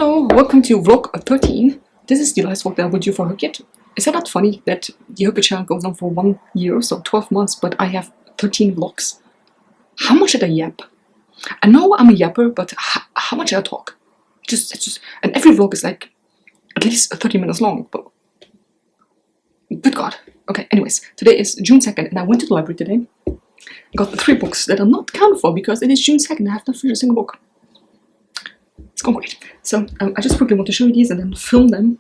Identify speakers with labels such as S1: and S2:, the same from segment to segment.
S1: Hello, welcome to vlog 13. This is the last vlog that I will do for HRCYED. Is that not funny that the HRCYED channel goes on for 1 year, so 12 months, but I have 13 vlogs? How much did I yap? I know I'm a yapper, but how much did I talk? And every vlog is like at least 30 minutes long, but good God. Okay, anyways, today is June 2nd and I went to the library today. I got 3 books that are not counted for because it is June 2nd and I have not finished a single book. It's going great. So I just quickly want to show you these and then film them.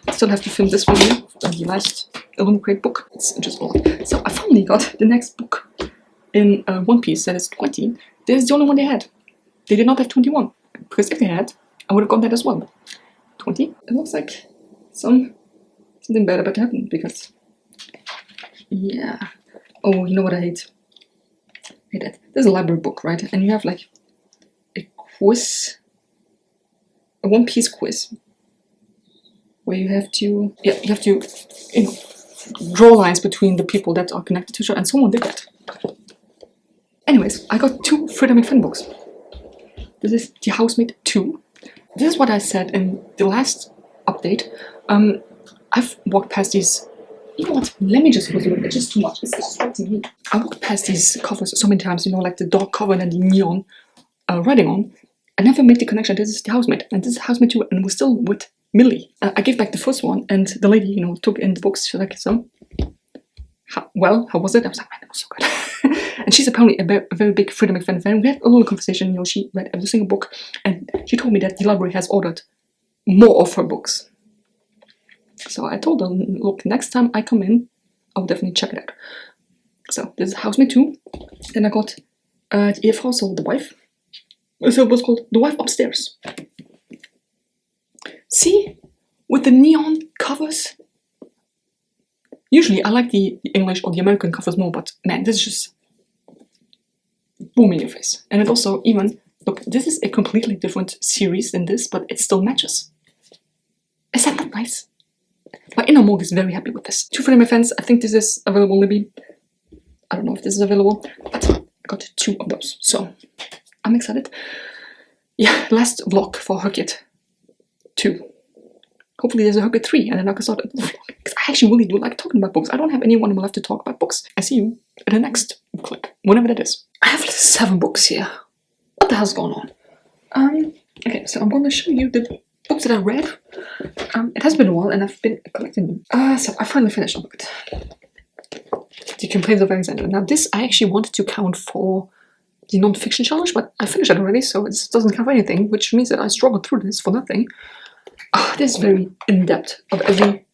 S1: I still have to film this one here, the last Illuminate book. It's just a lot. So I finally got the next book in One Piece that is 20. This is the only one they had. They did not have 21. Because if they had, I would have got that as well. 20. It looks like something bad about to happen because... yeah. Oh, you know what I hate? I hate that. There's a library book, right? And you have like a quiz... a One Piece quiz where you have to draw lines between the people that are connected to each other, and someone did that. Anyways, I got 2 Freedom McFin books. This is The Housemaid 2. This is what I said in the last update. I've walked past these. You know what? Let me just close the window. It's just too much. It's distracting me. I walked past these covers so many times. You know, like the dark cover and then the neon writing on. I never made the connection. This is The Housemaid, and this is Housemaid 2, and we're still with Millie. I gave back the first one, and the lady, you know, took in the books. She's like, so, how was it? I was like, man, that was so good. And she's apparently a very big Freedom McFin fan. We had a little conversation, you know, she read every single book, and she told me that the library has ordered more of her books. So I told her, look, next time I come in, I'll definitely check it out. So, this is Housemaid 2. Then I got the Ehefrau, so the wife. So it was called The Wife Upstairs. See? With the neon covers. Usually I like the English or the American covers more, but man, this is just boom in your face. And it also even, look, this is a completely different series than this, but it still matches. Is that not nice? My inner Morg is very happy with this. 2 Freedom McFins, I think this is available maybe. I don't know if this is available, but I got 2 of those. So I'm excited. Yeah, last vlog for HRCYED 2. Hopefully there's a HRCYED 3 and then I can start the vlog. Because I actually really do like talking about books. I don't have anyone in my life to talk about books. I see you in the next clip, whenever that is. I have 7 books here. What the hell's going on? Okay, so I'm going to show you the books that I read. It has been a while and I've been collecting them. So I finally finished a book. The Complaints of Alexander. Now this I actually wanted to count for the non-fiction challenge, but I finished it already, so it doesn't count for anything, which means that I struggled through this for nothing. This is very in-depth of every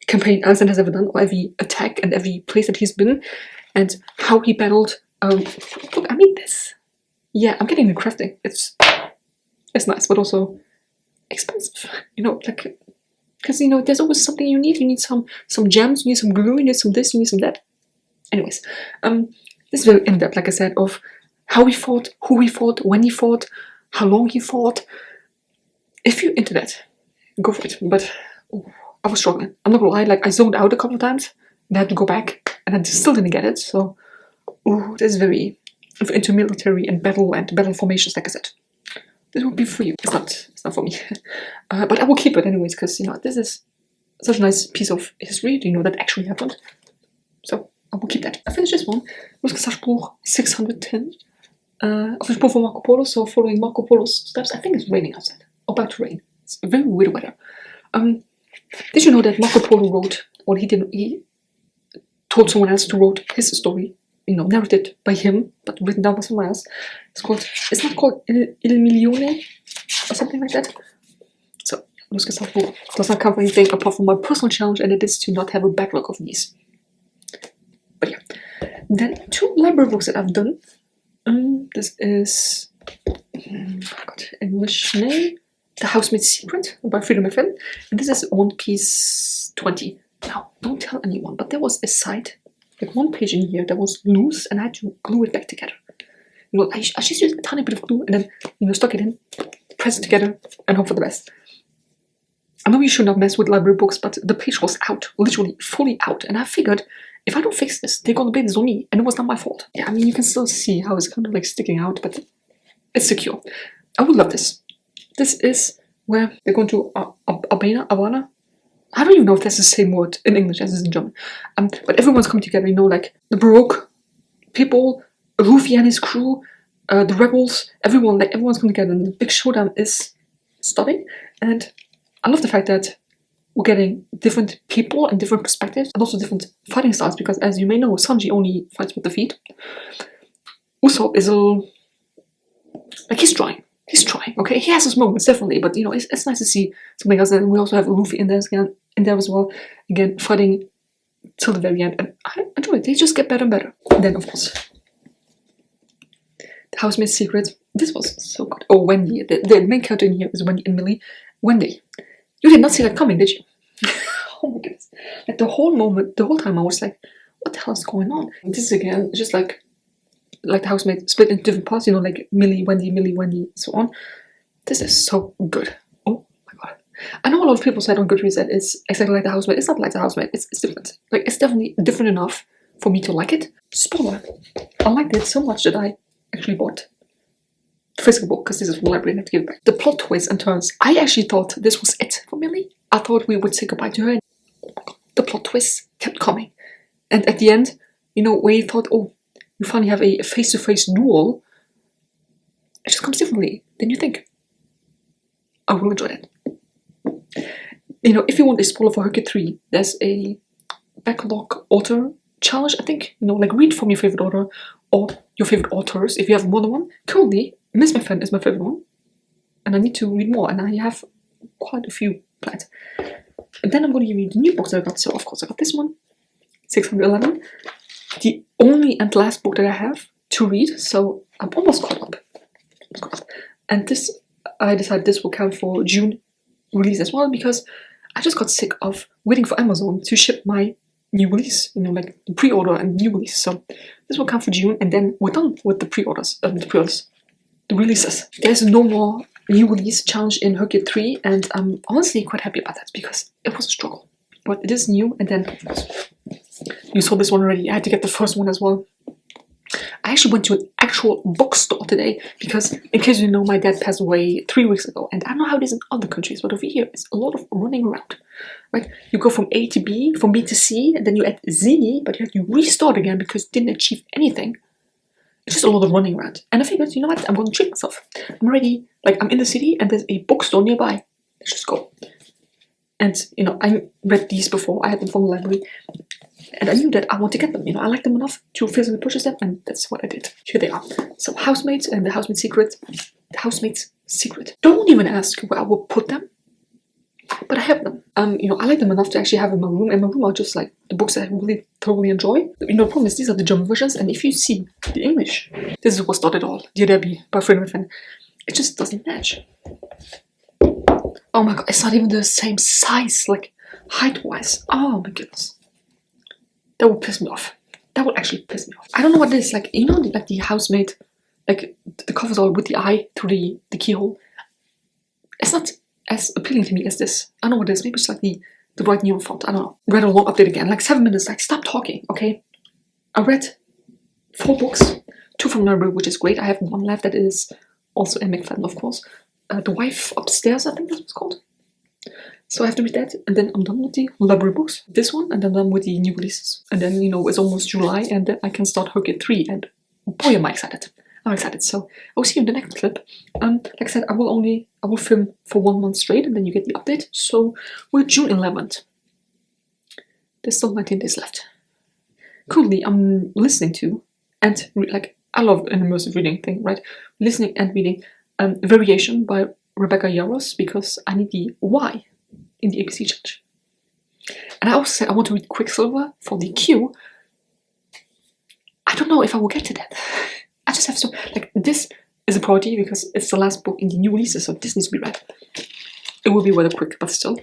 S1: campaign Alexander has ever done, or every attack and every place that he's been, and how he battled. Look, I mean this. Yeah, I'm getting into crafting. It's nice, but also expensive. You know, like, because you know, there's always something you need. You need some gems, you need some glue, you need some this, you need some that. Anyways, this is very in-depth, like I said, of how he fought, who he fought, when he fought, how long he fought. If you're into that, go for it. But I was struggling. I'm not gonna lie, like I zoned out a couple of times and I had to go back and I still didn't get it. So, this is very into military and battle formations, like I said. This would be for you. It's not for me. But I will keep it anyways because you know this is such a nice piece of history. You know that actually happened. So I will keep that. I finished this one. It 610. Of the for Marco Polo, so following Marco Polo's steps. I think it's raining outside. About to rain. It's very weird weather. Did you know that Marco Polo wrote, or he told someone else to write his story, you know, narrated by him, but written down by someone else. It's not called Il Milione, or something like that. So, does not cover anything apart from my personal challenge, and it is to not have a backlog of these. But yeah. Then 2 library books that I've done. This is English name, The Housemaid's Secret by Freedom McFin, and this is One Piece 20. Now, don't tell anyone, but there was a side, like 1 page in here that was loose, and I had to glue it back together. You know, I just used a tiny bit of glue, and then you know stuck it in, press it together, and hope for the best. I know you should not mess with library books, but the page was out, literally fully out, and I figured, if I don't fix this, they're gonna blame this on me, and it was not my fault. Yeah, I mean, you can still see how it's kind of like sticking out, but it's secure. I would love this. This is where they're going to Havana. I don't even know if that's the same word in English as it is in German. But everyone's coming together, you know, like the Baroque people, Rufy and his crew, the rebels, everyone's coming together, and the big showdown is starting. And I love the fact that we're getting different people and different perspectives, and also different fighting styles, because as you may know, Sanji only fights with the feet. Usopp is a little, like, he's trying, okay? He has his moments, definitely, but, you know, it's nice to see something else. And we also have Luffy in there as well, again, fighting till the very end, and I enjoy it. They just get better and better. And then, of course, the Housemaid's Secret. This was so good. Oh, Wendy. The main character in here is Wendy and Millie. Wendy, you did not see that coming, did you? Oh my goodness. Like, the whole time I was like, what the hell is going on? And this is again just like the housemaid split into different parts, you know, like Millie, Wendy, so on. This is so good. Oh my god. I know a lot of people said on Goodreads that it's exactly like the housemaid. It's not like the housemaid, it's different. Like, it's definitely different enough for me to like it. Spoiler. I liked it so much that I actually bought the physical book, because this is from the library and I have to give it back. The plot twists and turns. I actually thought this was it for Millie. I thought we would say goodbye to her. And oh my god, the plot twists kept coming. And at the end, you know, where you thought, oh, you finally have a face-to-face duel, it just comes differently than you think. I will enjoy that. You know, if you want a spoiler for HRCYED 3, there's a backlog author challenge, I think. You know, like, read from your favorite author or your favorite authors if you have more than one. Currently, Miss McFadden is my favorite one, and I need to read more, and I have quite a few planned. And then I'm going to give you the new books that I got. So, of course, I got this one, 611. The only and last book that I have to read, so I'm almost caught up. And this, I decided this will count for June release as well, because I just got sick of waiting for Amazon to ship my new release, you know, like the pre-order and new release. So this will count for June, and then we're done with the pre-orders, the releases. There's no more new release challenge in HRCYED 3, and I'm honestly quite happy about that, because it was a struggle. But it is new, and then, of course, you saw this one already. I had to get the first one as well. I actually went to an actual bookstore today, because, in case you know, my dad passed away 3 weeks ago, and I don't know how it is in other countries, but over here it's a lot of running around, right? You go from A to B, from B to C, and then you add Z, but you have to restart again because you didn't achieve anything. It's just a lot of running around. And I figured, you know what, I'm going to treat myself. I'm already, like, I'm in the city and there's a bookstore nearby. Let's just go. And, you know, I read these before. I had them from the library. And I knew that I want to get them. You know, I like them enough to physically purchase them, and that's what I did. Here they are. So, Housemaids and the Housemaid's Secret. The Housemaid's Secret. Don't even ask where I will put them, but I have them. You know, I like them enough to actually have in my room. And my room are just like the books that I really thoroughly enjoy. You know, the problem is these are the German versions, and if you see the English, this is what started all. Dear Debbie by Freedom Fan. It just doesn't match. Oh my god, it's not even the same size, like height-wise. Oh my goodness. That would piss me off. That would actually piss me off. I don't know what it is, like, you know, like the housemaid, like the covers are with the eye through the keyhole. It's not as appealing to me as this. I don't know what it is, maybe it's like the right neon font, I don't know. Read a long update again, like 7 minutes, like, stop talking, okay? I read 4 books, 2 from the library, which is great. I have 1 left that is also in McFadden, of course. The Wife Upstairs, I think that's what it's called. So I have to read that, and then I'm done with the library books. This one, and then I'm done with the new releases. And then, you know, it's almost July, and then I can start HRCYED 3, and boy, am I excited. I'm excited. So I will see you in the next clip. Like I said, I will film for 1 month straight, and then you get the update. So we're June 11th. There's still 19 days left. Currently, I'm listening to, and like, I love an immersive reading thing, right? Listening and reading Variation by Rebecca Yarros, because I need the Y in the ABC challenge. And I also said I want to read Quicksilver for the Q. I don't know if I will get to that. I just have to, like, this is a priority because it's the last book in the new releases, so this needs to be read. It will be rather quick, but still.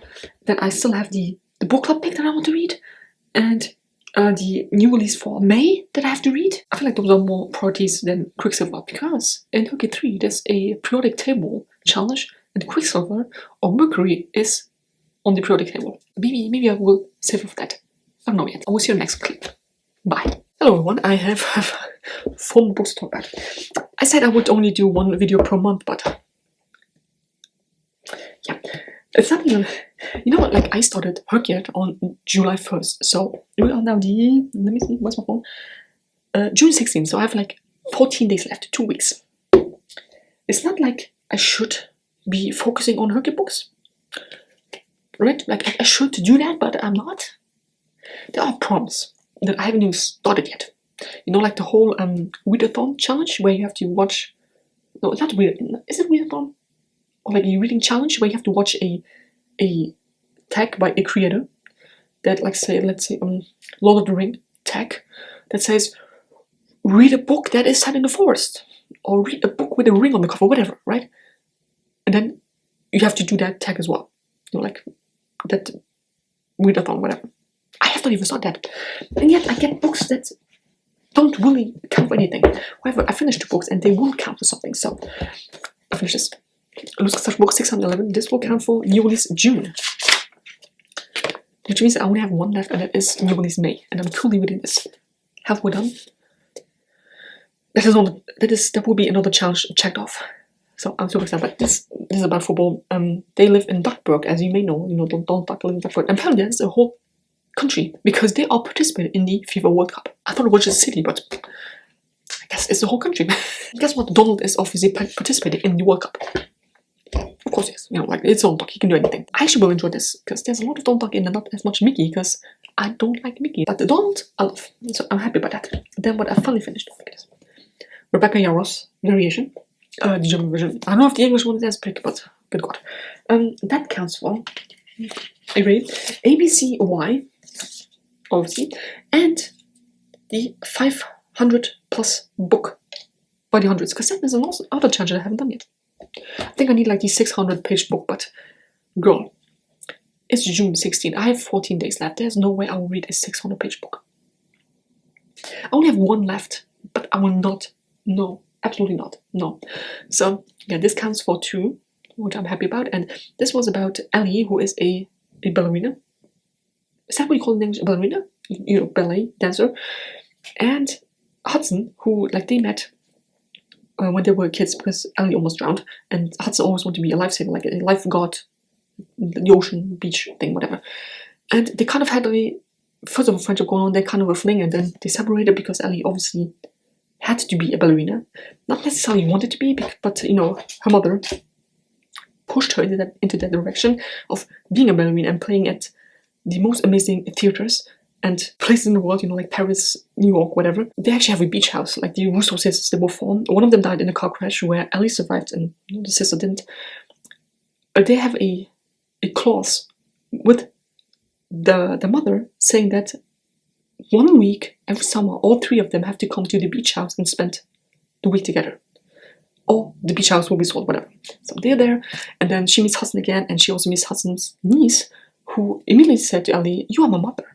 S1: Then I still have the book club pick that I want to read, and the new release for May that I have to read. I feel like those are more priorities than Quicksilver, because in HRCYED 3 there's a periodic table challenge, and Quicksilver or Mercury is on the periodic table. Maybe I will save it for that. I don't know yet. I will see you in the next clip. Bye. Hello everyone, I have 4 more books to talk about. I said I would only do 1 video per month, but yeah, It's not even, you know what, like I started HRCYED on July 1st, so we are now the, let me see, where's my phone? June 16th, so I have like 14 days left, 2 weeks. It's not like I should be focusing on HRCYED books, right? Like I should do that, but I'm not. There are prompts that I haven't even started yet. You know, like the whole readathon challenge where you have to watch, no, it's not read, is it readathon? Or like a reading challenge where you have to watch a tag by a creator that, like, say, let's say Lord of the Ring tag that says read a book that is set in the forest, or read a book with a ring on the cover, whatever, right? And then you have to do that tag as well, you know, like that readathon, whatever. I have not even started that, and yet I get books that don't really count for anything. However, I finished 2 books and they will count for something, so I finished this. Looks like book 611. This will count for new release June, which means I only have 1 left, and that is new release May. And I'm truly reading this. Halfway done. That will be another challenge checked off. So I'm super excited. But this is about football. They live in Duckburg, as you may know. You know, Donald Duck live in Duckburg. And apparently there's a whole country because they are participating in the FIFA World Cup. I thought it was just a city, but I guess it's the whole country. Guess what? Donald is obviously participating in the World Cup. Of course, yes. You know, like, it's Donald Duck. He can do anything. I actually will enjoy this because there's a lot of Donald Duck in and not as much Mickey because I don't like Mickey. But the Donald, I love. So I'm happy about that. Then what I finally finished, look at this. Rebecca Yarros variation. The German version. I don't know if the English one is as big, but good God. That counts for a grade HRCYED, obviously, and the 500 plus book by the hundreds, because that is another challenge that I haven't done yet. I think I need like the 600 page book, but girl, it's June 16th. I have 14 days left. There's no way I will read a 600 page book. I only have 1 left, but I will not. No, absolutely not. No. So yeah, this counts for 2, which I'm happy about. And this was about Ellie, who is a ballerina. Is that what you call it in English? A ballerina? You know, ballet dancer. And Hudson, who, like, they met when they were kids because Ellie almost drowned, and Hudson always wanted to be a lifesaver, like a lifeguard, the ocean, beach thing, whatever. And they kind of had first of all, friendship going on, they kind of a fling, and then they separated because Ellie obviously had to be a ballerina. Not necessarily wanted to be, but, you know, her mother pushed her into that direction of being a ballerina and playing at the most amazing theaters and places in the world, you know, like Paris, New York, whatever. They actually have a beach house, like the Russo sisters. They were 4. One of them died in a car crash where Ellie survived and the sister didn't. They have a clause with the mother saying that 1 week every summer, all 3 of them have to come to the beach house and spend the week together. Or the beach house will be sold, whatever. So they're there, and then she meets Hudson again, and she also meets Hudson's niece, who immediately said to Ellie, "You are my mother."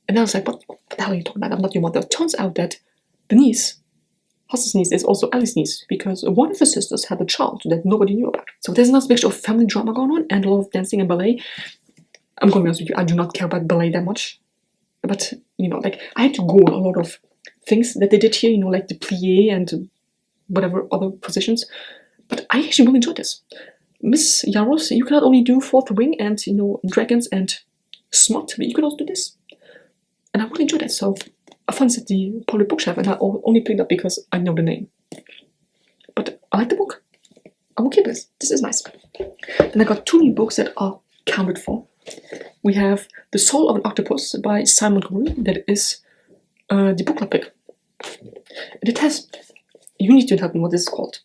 S1: And I was like, what the hell are you talking about? I'm not your mother. It turns out that the niece, Hudson's niece, is also Ellie's niece because one of the sisters had a child that nobody knew about. So there's a nice mixture of family drama going on and a lot of dancing and ballet. I'm going to be honest with you, I do not care about ballet that much. But, you know, like, I had to go on a lot of things that they did here, you know, like the plie and whatever other positions. But I actually really enjoyed this. Miss Yarros, you cannot only do 4th Wing and, you know, dragons and smut, but you can also do this. And I really enjoyed it, so I found it at the public bookshelf, and I only picked it up because I know the name. But I like the book. I will keep this. This is nice. And I got 2 new books that are counted for. We have The Soul of an Octopus by Simon Montgomery. That is the book club pick. And it has, you need to help me what this is called.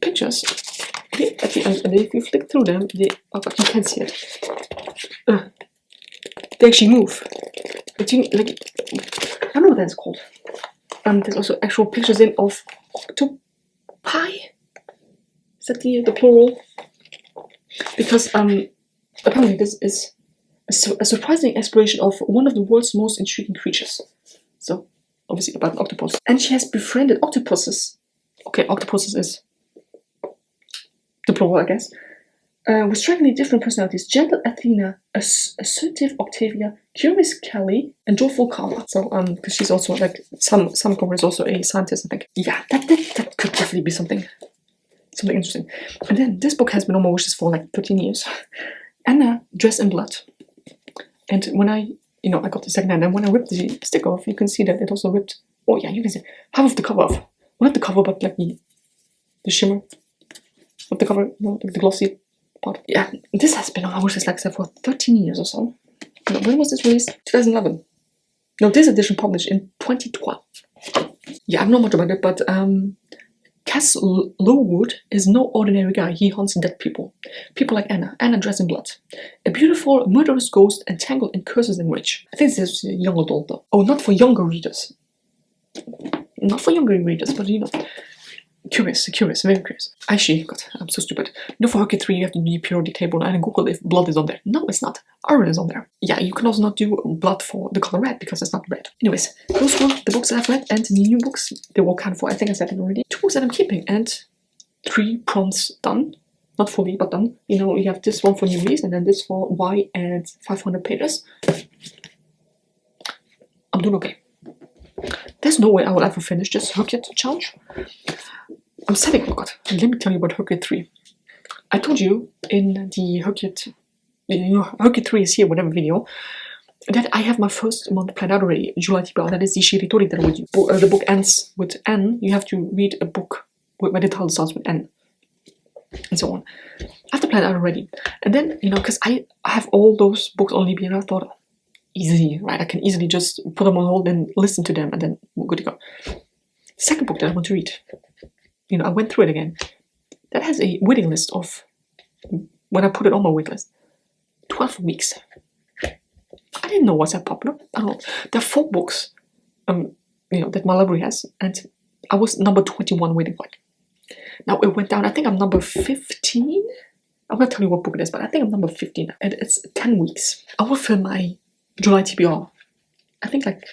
S1: Pictures. Okay, at the end, and if you flick through them, you can't see it. They actually move. But you, like, I don't know what that's called. There's also actual pictures in of octopi. Is that the plural? Because apparently this is a surprising exploration of one of the world's most intriguing creatures. So obviously about an octopus. And she has befriended octopuses. Okay, octopuses is the plural, I guess. With strikingly different personalities: gentle Athena, assertive Octavia, curious Kelly, and joyful Carla. So, because she's also like some cover is also a scientist, I think. Yeah, that could definitely be something. something interesting. And then this book has been on my wishes for like 13 years. Anna, Dressed in Blood. And when I got the second hand, and when I ripped the stick off, you can see that it also ripped. Oh yeah, you can see half of the cover off. Well, not the cover, but like the shimmer of the cover, like the glossy part. Yeah, this has been on my wishes, like I said, for 13 years or so. When was this released? 2011. No, this edition published in 2012. Yeah, I don't know much about it, but Cass Lowood is no ordinary guy. He hunts dead people. People like Anna dressed in blood. A beautiful, murderous ghost entangled in curses and rage. I think this is a young adult though. Oh, not for younger readers. Not for younger readers, but curious, very curious. Actually, God, I'm so stupid. For HRCYED 3 you have to do the periodic table, and I Googled if blood is on there. No, it's not. Iron is on there. Yeah, you can also not do blood for the color red because it's not red. Anyways, those were the books that I've read, and the new books. They were kind of, I think I said it already. 2 books that I'm keeping, and 3 prompts done. Not fully, but done. You have this one for new release, and then this for Y and 500 pages. I'm doing okay. There's no way I will ever finish this HRCYED challenge. I'm setting, oh god, let me tell you about HRCYED 3. I told you in the HRCYED, HRCYED 3 is here, whatever video, that I have my first month planned out already, July TBR, that is the Shiritori that I would use. The book ends with N, you have to read a book where the title starts with N, and so on. I have to plan out already. And then, because I have all those books on Libya, and I thought, easy, right? I can easily just put them on hold and listen to them, and then we're good to go. Second book that I want to read, I went through it again. That has a waiting list of, when I put it on my wait list, 12 weeks. I didn't know what's that popular. I don't know. There are 4 books, that my library has, and I was number 21 waiting for it. Now it went down. I think I'm number 15. I'm gonna tell you what book it is, but I think I'm number 15, and it's 10 weeks. I will film my July TBR. I think like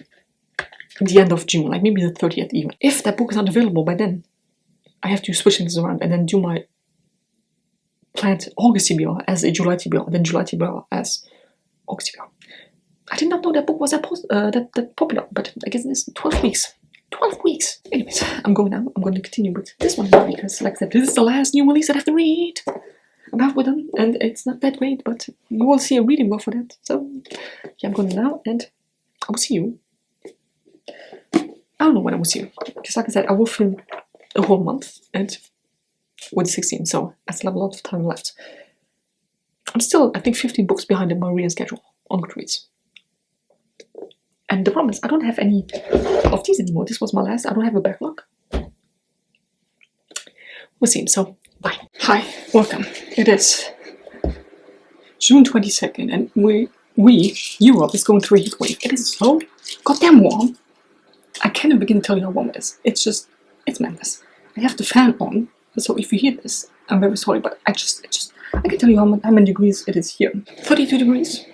S1: the end of June, like maybe the 30th even. If that book is not available by then, I have to switch things around and then do my planned August TBR as a July TBR, then July TBR as August TBR. I did not know that book was that popular, but I guess it's 12 weeks. 12 weeks! Anyways, I'm going now. I'm going to continue with this one now because, like I said, this is the last new release that I have to read. I'm halfway done, and it's not that great, but you will see a reading book for that. So, yeah, I'm going now, and I will see you. I don't know when I will see you, because like I said, I will film a whole month, and with 16, so I still have a lot of time left. I'm still, I think, 15 books behind in my reading schedule on Goodreads. And the problem is, I don't have any of these anymore. This was my last. I don't have a backlog. We'll see. So, bye. Hi, welcome. It is June 22nd, and Europe is going through a heat wave. It is so goddamn warm. I can't even begin to tell you how warm it is. It's madness. I have the fan on, so if you hear this, I'm very sorry, but I can tell you how many degrees it is here. 32 degrees.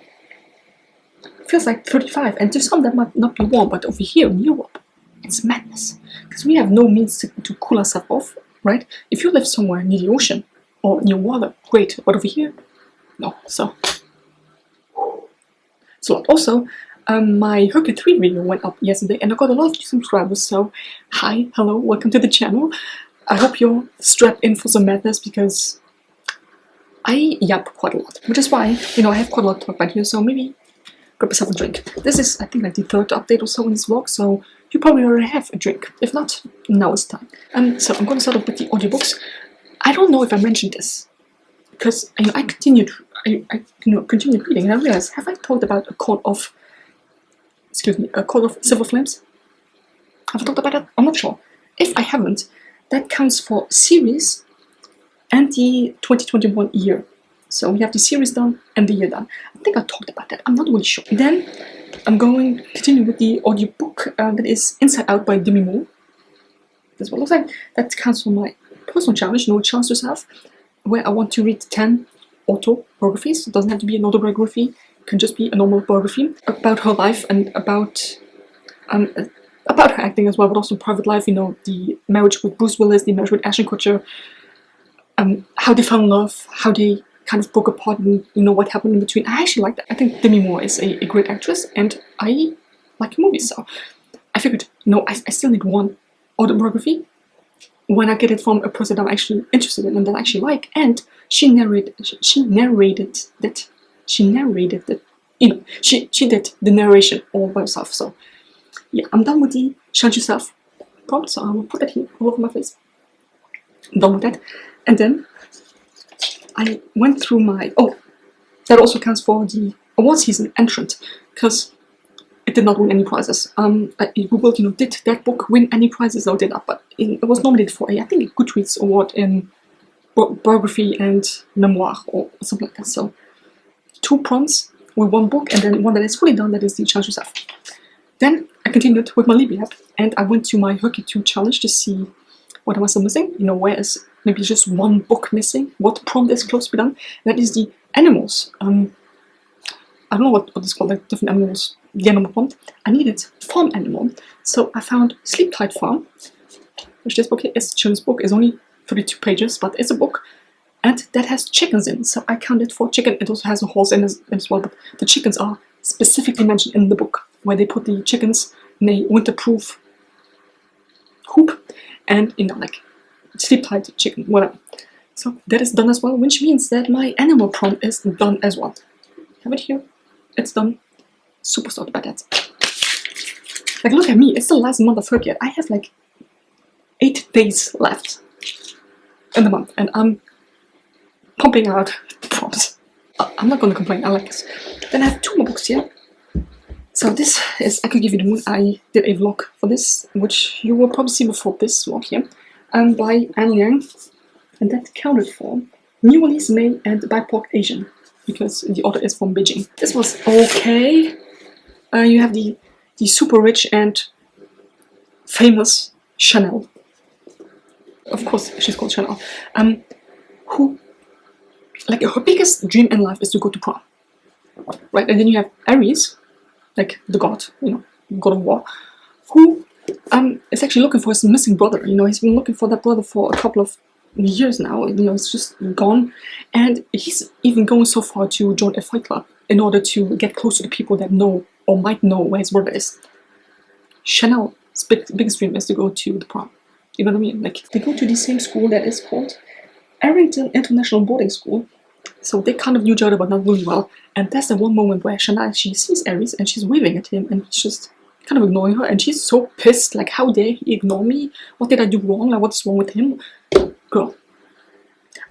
S1: Feels like 35, and to some that might not be warm, but over here in Europe, it's madness. Because we have no means to cool ourselves off, right? If you live somewhere near the ocean or near water, great, but over here, no. So also, my HRCYED 3 video went up yesterday, and I got a lot of new subscribers, so hi, hello, welcome to the channel. I hope you're strapped in for some madness, because I yap quite a lot, which is why, I have quite a lot to talk about here, so maybe grab yourself a drink. This is, I think, like the 3rd update or so in this vlog, so you probably already have a drink. If not, now it's time. So I'm going to start off with the audiobooks. I don't know if I mentioned this, because I continued reading, and I realized, have I talked about a Court of Silver Flames? Have I talked about that? I'm not sure. If I haven't, that counts for series and the 2021 year. So we have the series done and the year done. I think I talked about that. I'm not really sure. Then I'm going to continue with the audiobook that is Inside Out by Demi Moore. That's what it looks like. That counts for my personal challenge, challenge yourself, where I want to read 10 autobiographies. It doesn't have to be an autobiography. It can just be a normal biography about her life and about her acting as well, but also private life. The marriage with Bruce Willis, the marriage with Ashton Kutcher, how they fell in love, how they kind of broke apart, and what happened in between. I actually like that. I think Demi Moore is a great actress, and I like movies, so I figured, I still need one autobiography, when I get it from a person I'm actually interested in and that I actually like, and she narrated that, you know, she did the narration all by herself. So yeah, I'm done with the Challenge Yourself prompt, so I will put that here all over my face. I'm done with that. And then I went through my, that also counts for the award season entrant, because it did not win any prizes. I googled, you know, did that book win any prizes? No, it did not, but it was nominated for I think a Goodreads award in biography and memoir or something like that. So 2 prompts with 1 book, and then one that is fully done, that is the Challenge Yourself. Then I continued with my Libby app, and I went to my HRCYED challenge to see what am I still missing, you know, where is maybe just 1 book missing, what prompt is close to be done. That is the animals. I don't know what it's called, like different animals, the animal prompt. I needed farm animal, so I found Sleep Tight Farm, which this book is a children's book, is only 32 pages, but it's a book, and that has chickens in, so I counted for chicken. It also has a horse in as well, but the chickens are specifically mentioned in the book, where they put the chickens in a winterproof hoop, and, you know, like sleep tight chicken, whatever. So that is done as well, which means that my animal prompt is done as well. Have it here, it's done. Super stoked about that. Like, look at me, it's the last month of HRCYED. I have like 8 days left in the month, and I'm pumping out the prompts. I'm not gonna complain, I like this. Then I have 2 more books here. So this is I Could Give You the Moon. I did a vlog for this, which you will probably see before this vlog here, by Anne Liang, and that counted for New Release May and BIPOC Asian, because the author is from Beijing. This was okay. You have the super rich and famous Chanel. Of course, she's called Chanel. Who, like, her biggest dream in life is to go to prom, right? And then you have Aries, like the god, you know, god of war, who is actually looking for his missing brother. You know, he's been looking for that brother for a couple of years now. You know, it's just gone, and he's even going so far to join a fight club in order to get close to the people that know or might know where his brother is. Chanel's biggest dream is to go to the prom. You know what I mean? Like, they go to the same school that is called Arrington International Boarding School. So they kind of knew each other, but not really well. And that's the one moment where Chanel, she sees Aries and she's waving at him, and he's just kind of ignoring her. And she's so pissed, like, how dare he ignore me? What did I do wrong? Like, what's wrong with him? Girl,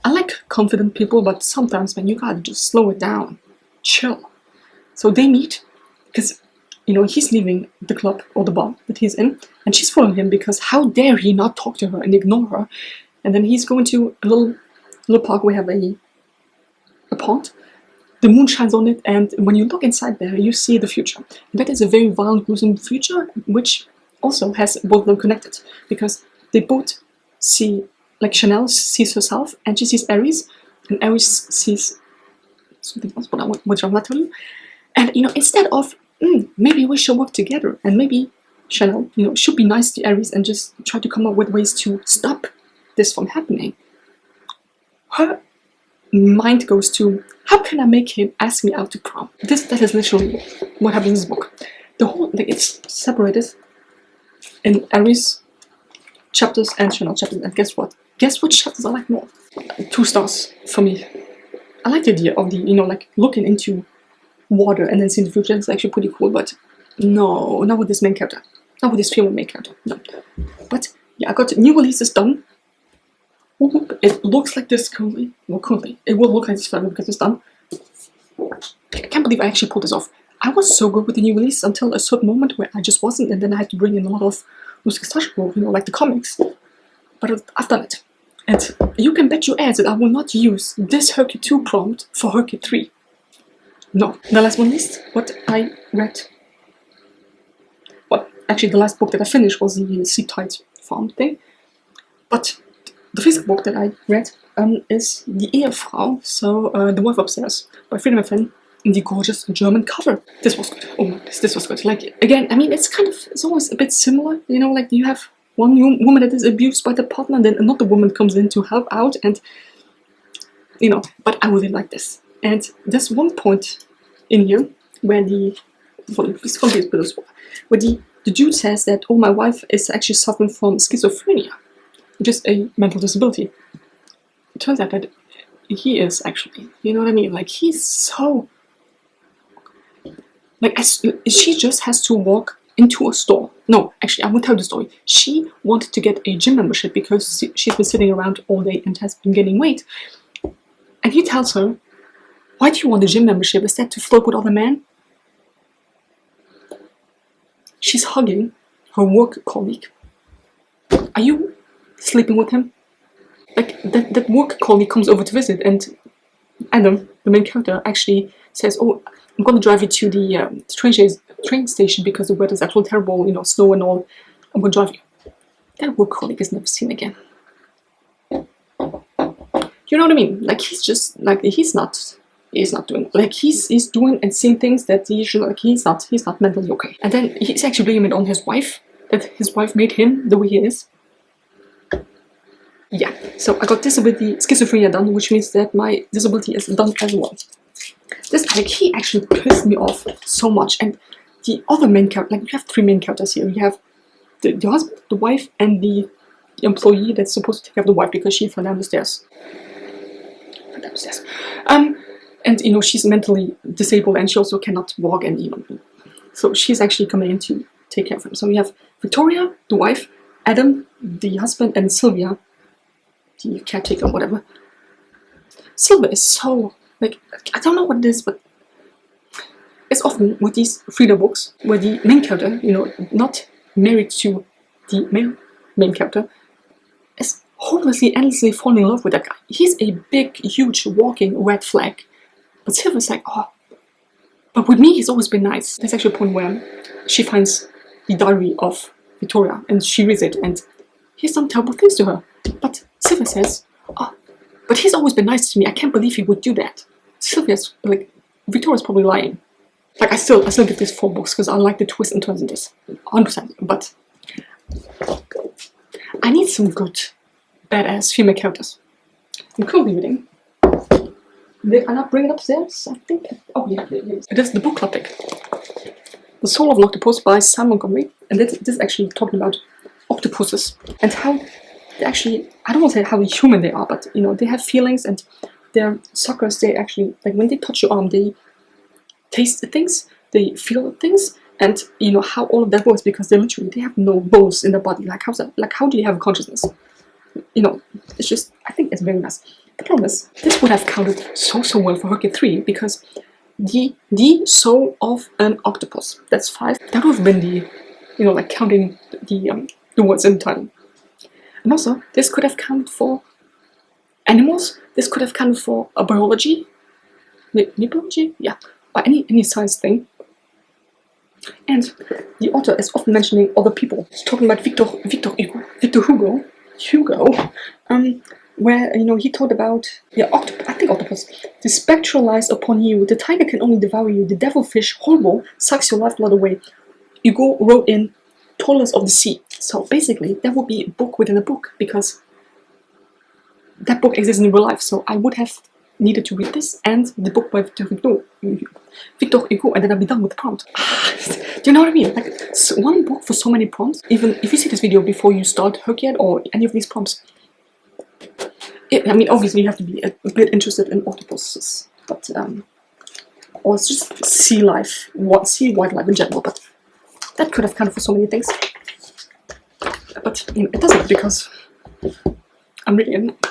S1: I like confident people, but sometimes, man, you gotta just slow it down. Chill. So they meet, because, you know, he's leaving the club or the bar that he's in, and she's following him because how dare he not talk to her and ignore her. And then he's going to a little park where we have a pond. The moon shines on it, and when you look inside there, you see the future. And that is a very violent, gruesome future, which also has both of them connected, because they both see, like, Chanel sees herself, and she sees Aries, and Aries sees something else, which I'm not telling you. And, you know, instead of, maybe we should work together, and maybe Chanel, you know, should be nice to Aries and just try to come up with ways to stop this from happening, her mind goes to, how can I make him ask me out to prom? That is literally what happens in this book. The whole, like, it's separated in Aries chapters and Chanel chapters, and guess what? Guess which chapters I like more? 2 stars for me. I like the idea of the, you know, like, looking into water and then seeing the future. It's actually pretty cool, but no, not with this main character. Not with this female main character, no. But yeah, I got new releases done. It looks like this currently. Well, currently. It will look like this forever because it's done. I can't believe I actually pulled this off. I was so good with the new release until a certain moment where I just wasn't, and then I had to bring in a lot of you know, like the comics. But I've done it. And you can bet your ass that I will not use this HRCYED 2 prompt for HRCYED 3. No. The last one least, what I read. Well, actually the last book that I finished was the Sleep Tight Farm thing. But the physical book that I read is Die Ehefrau, so The Wife Upstairs, by Frieda Fan, in the gorgeous German cover. This was good. Oh my goodness, this was good. Like, again, I mean, it's always a bit similar, you know, like you have one woman that is abused by the partner, and then another woman comes in to help out, and, you know, but I really like this. And there's one point in here where the dude says that, oh, my wife is actually suffering from schizophrenia. just a mental disability. It turns out that he is actually, you know what I mean? Like, he's so, like, she just has to walk into a store. No, actually, I won't tell the story. She wanted to get a gym membership because she's been sitting around all day and has been gaining weight. And he tells her, why do you want a gym membership? Is that to flirt with other men? She's hugging her work colleague. Are you sleeping with him? Like, that work colleague comes over to visit, and Adam, the main character, actually says, oh, I'm going to drive you to the train station because the weather's actually terrible, you know, snow and all. I'm going to drive you. That work colleague is never seen again. You know what I mean? Like, he's just, like, he's not doing, like, he's doing and seeing things that he should, like, he's not mentally okay. And then he's actually blaming it on his wife, that his wife made him the way he is. Yeah, so I got disability schizophrenia done, which means that my disability is done as well. This, like, he actually pissed me off so much. And the other main character, like, you have three main characters here. You have the husband, the wife, and the employee that's supposed to take care of the wife because she fell down the stairs. And you know, she's mentally disabled and she also cannot walk, and you know, so she's actually coming in to take care of him. So we have Victoria, the wife, Adam, the husband, and Sylvia, the caretaker, whatever. Sylvia is so, like, I don't know what it is, but it's often with these thriller books where the main character, you know, not married to the male main character, is hopelessly, endlessly falling in love with that guy. He's a big, huge, walking red flag. But Sylvia's like, oh, but with me, he's always been nice. There's actually a point where she finds the diary of Victoria and she reads it, and he's done terrible things to her. But Sylvia says, oh, but he's always been nice to me. I can't believe he would do that. Sylvia's, like, Victoria's probably lying. Like, I still give this 4 books because I like the twists and turns in this. 100%. But I need some good, badass female characters. I'm currently reading. Did I not bring it upstairs? I think. Oh, yeah. It is the book club pick. The Soul of an Octopus by Sam Montgomery. And this is actually talking about octopuses and how they actually, I don't want to say how human they are, but you know, they have feelings and they're suckers. They actually, like, when they touch your arm, they taste things, they feel things, and you know how all of that works because they have no bones in their body. Like, how's that? Like, how do you have a consciousness? You know, it's just, I think it's very nice. The problem is, this would have counted so well for HRCYED 3 because the soul of an octopus, that's 5. That would have been the, you know, like, counting the words in the title. And also, this could have counted for animals. This could have counted for a biology, biology, yeah, or any science thing. And the author is often mentioning other people. He's talking about Victor Hugo, where, you know, he talked about, yeah, I think octopus. The spectral lies upon you. The tiger can only devour you. The devilfish, horrible, sucks your lifeblood away. Hugo wrote in Toilers of the Sea. So basically, that would be a book within a book because that book exists in real life. So I would have needed to read this and the book by Victor Hugo, and then I'll be done with the prompt. Do you know what I mean? Like, one book for so many prompts. Even if you see this video before you start HRCYED or any of these prompts, I mean, obviously you have to be a bit interested in octopuses, but or it's just sea wildlife in general. But that could have counted for so many things. But you know, it doesn't because I'm reading it.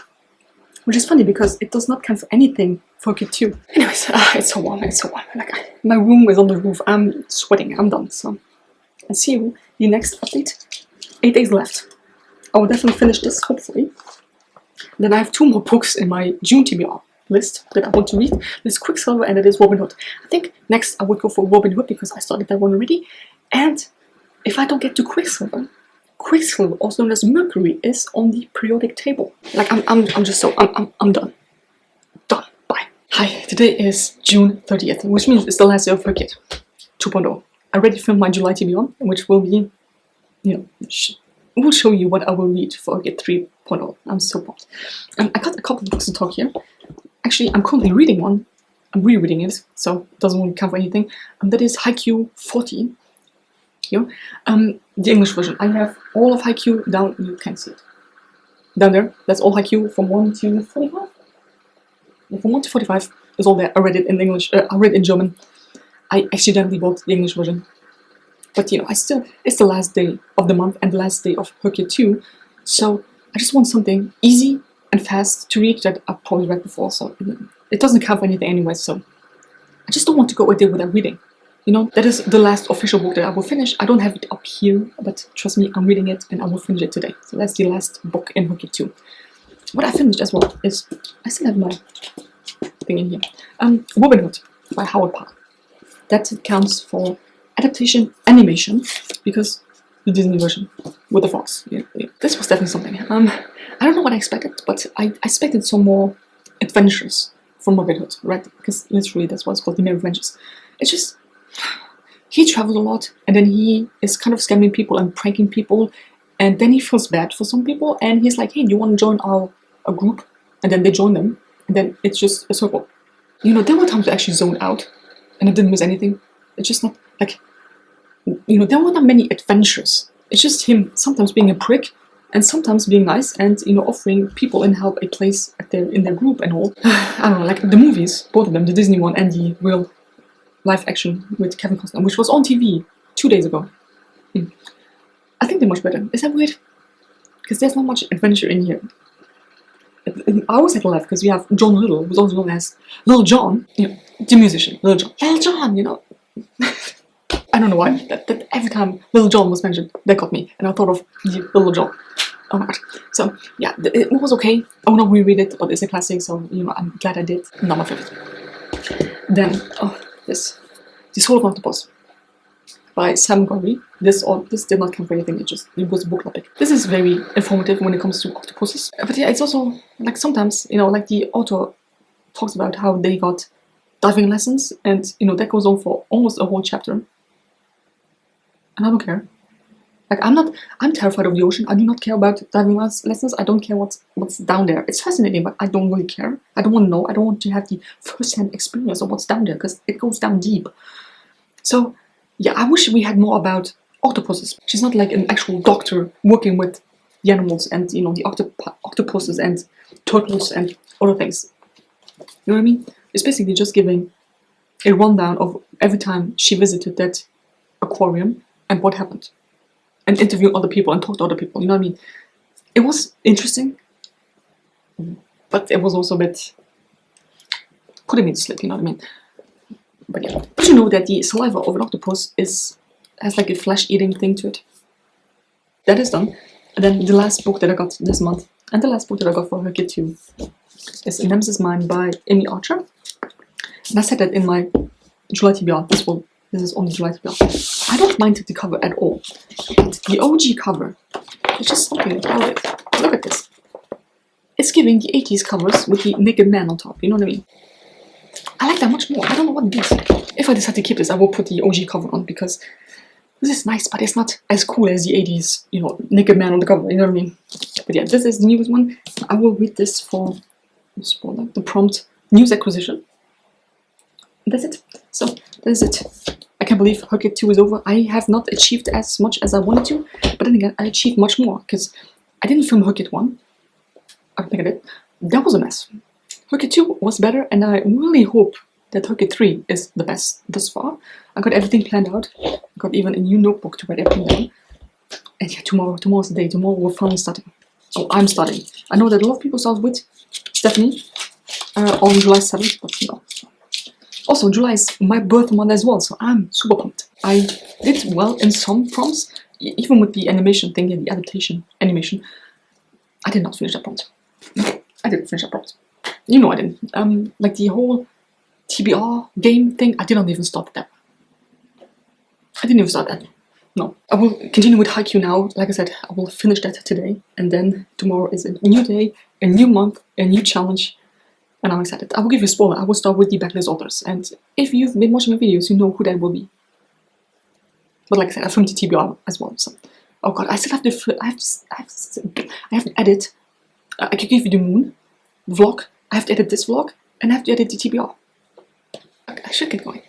S1: Which is funny because it does not count for anything for HRCYED 2. Anyways, it's so warm, Like, my room is on the roof, I'm sweating, I'm done. So, I'll see you in the next update. 8 days left. I will definitely finish this, hopefully. Then I have 2 more books in my June TBR list that I want to read. There's Quicksilver and it is Robin Hood. I think next I would go for Robin Hood because I started that one already. And if I don't get to Quicksilver, also known as Mercury, is on the periodic table. Like, I'm done. Done. Bye. Hi, today is June 30th, which means it's the last day of HRCYED 2.0. I already filmed my July TBR, which will be, you know, will show you what I will read for HRCYED 3.0. I'm so pumped. I got a couple of books to talk here. Actually, I'm currently reading one. I'm rereading it, so it doesn't really count for anything. That is HRCYED 14. Here. The English version. I have all of HRCYED down. You can see it. down there. That's all Haikyuu from 1 to 45. Yeah, from 1 to 45 is all there. I read it in English. I read it in German. I accidentally bought the English version. But you know, it's the last day of the month and the last day of HRCYED 2. So I just want something easy and fast to read that I've probably read before. So it doesn't count for anything anyway. So I just don't want to go a day without reading. You know, that is the last official book that I will finish. I don't have it up here, but trust me, I'm reading it and I will finish it today. So that's the last book in HRCYED 2. What I finished as well is, I still have my thing in here. Womanhood by Howard Park. That counts for adaptation animation because the Disney version with the fox. Yeah. This was definitely something. I don't know what I expected, but I expected some more adventures from Robin Hood, right? Because literally that's what it's called, the Merry Adventures. It's just, he travels a lot and then he is kind of scamming people and pranking people, and then he feels bad for some people and he's like, hey, do you want to join our group? And then they join them, and then it's just a circle. You know, there were times I actually zoned out and I didn't miss anything. It's just not like, you know, there were not many adventures. It's just him sometimes being a prick and sometimes being nice and, you know, offering people and help a place in their group and all. I don't know, like the movies, both of them, the Disney one and the real live action with Kevin Costner, which was on TV 2 days ago. I think they're much better. Is that weird? Because there's not much adventure in here. I always had to laugh because we have John Little, who's also known as Little John, you know, the musician, Little John. Little John, you know. I don't know why, that every time Little John was mentioned, that got me, and I thought of the Little John. Oh my god. So, yeah, it was okay. I will not reread it, but it's a classic, so, you know, I'm glad I did. Not my favorite. Then, this Soul of Octopus by Sam Gorby. This did not count for anything, it was a book topic. This is very informative when it comes to octopuses. But yeah, it's also, like, sometimes, you know, like the author talks about how they got diving lessons, and, you know, that goes on for almost a whole chapter. And I don't care. Like, I'm terrified of the ocean. I do not care about diving lessons. I don't care what's down there. It's fascinating, but I don't really care. I don't want to know. I don't want to have the first-hand experience of what's down there, because it goes down deep. So, yeah, I wish we had more about octopuses. She's not like an actual doctor working with the animals and, you know, the octopuses and turtles and other things. You know what I mean? It's basically just giving a rundown of every time she visited that aquarium and what happened. And interview other people and talk to other people, you know what I mean? It was interesting, but it was also a bit putting me to sleep, you know what I mean? But yeah. Did you know that the saliva of an octopus has like a flesh-eating thing to it? That is done. And then the last book that I got this month, and the last book that I got for HRCYED 2, is Nemesis Mine by Amy Archer. And I said that in my July TBR. This is on the July TBR. I don't mind the cover at all. But the OG cover, there's just something about it. Look at this. It's giving the 80s covers with the naked man on top, you know what I mean? I like that much more. I don't know what it is. If I decide to keep this, I will put the OG cover on, because this is nice, but it's not as cool as the 80s, you know, naked man on the cover, you know what I mean? But yeah, this is the newest one. I will read this for the prompt news acquisition. That's it. So, that is it. I can't believe HRCYED 2 is over. I have not achieved as much as I wanted to, but then again, I achieved much more, because I didn't film HRCYED 1. I don't think I did. That was a mess. HRCYED 2 was better, and I really hope that HRCYED 3 is the best thus far. I got everything planned out. I got even a new notebook to write everything down. And yeah, tomorrow's the day. Tomorrow we're finally starting. Oh, I'm starting. I know that a lot of people start with Stephanie on July 7th, but no. Also, July is my birth month as well, so I'm super pumped. I did well in some prompts, even with the animation thing and the adaptation animation. I did not finish that prompt. No, I didn't finish that prompt. You know I didn't. Like the whole TBR game thing, I did not even start that. I didn't even start that. No. I will continue with Haikyuu now. Like I said, I will finish that today, and then tomorrow is a new day, a new month, a new challenge. And I'm excited. I will give you a spoiler. I will start with the backlist authors. And if you've been watching my videos, you know who that will be. But like I said, I filmed the TBR as well. So, oh god, I still have to. I have to edit. I could give you the moon vlog. I have to edit this vlog, and I have to edit the TBR. I should get going.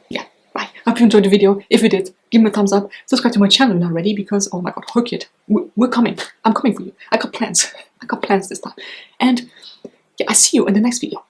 S1: Yeah. Bye. I hope you enjoyed the video. If you did, give me a thumbs up. Subscribe to my channel already, because oh my god, HRCYED, we're coming. I'm coming for you. I got plans. I got plans this time. And yeah, I see you in the next video.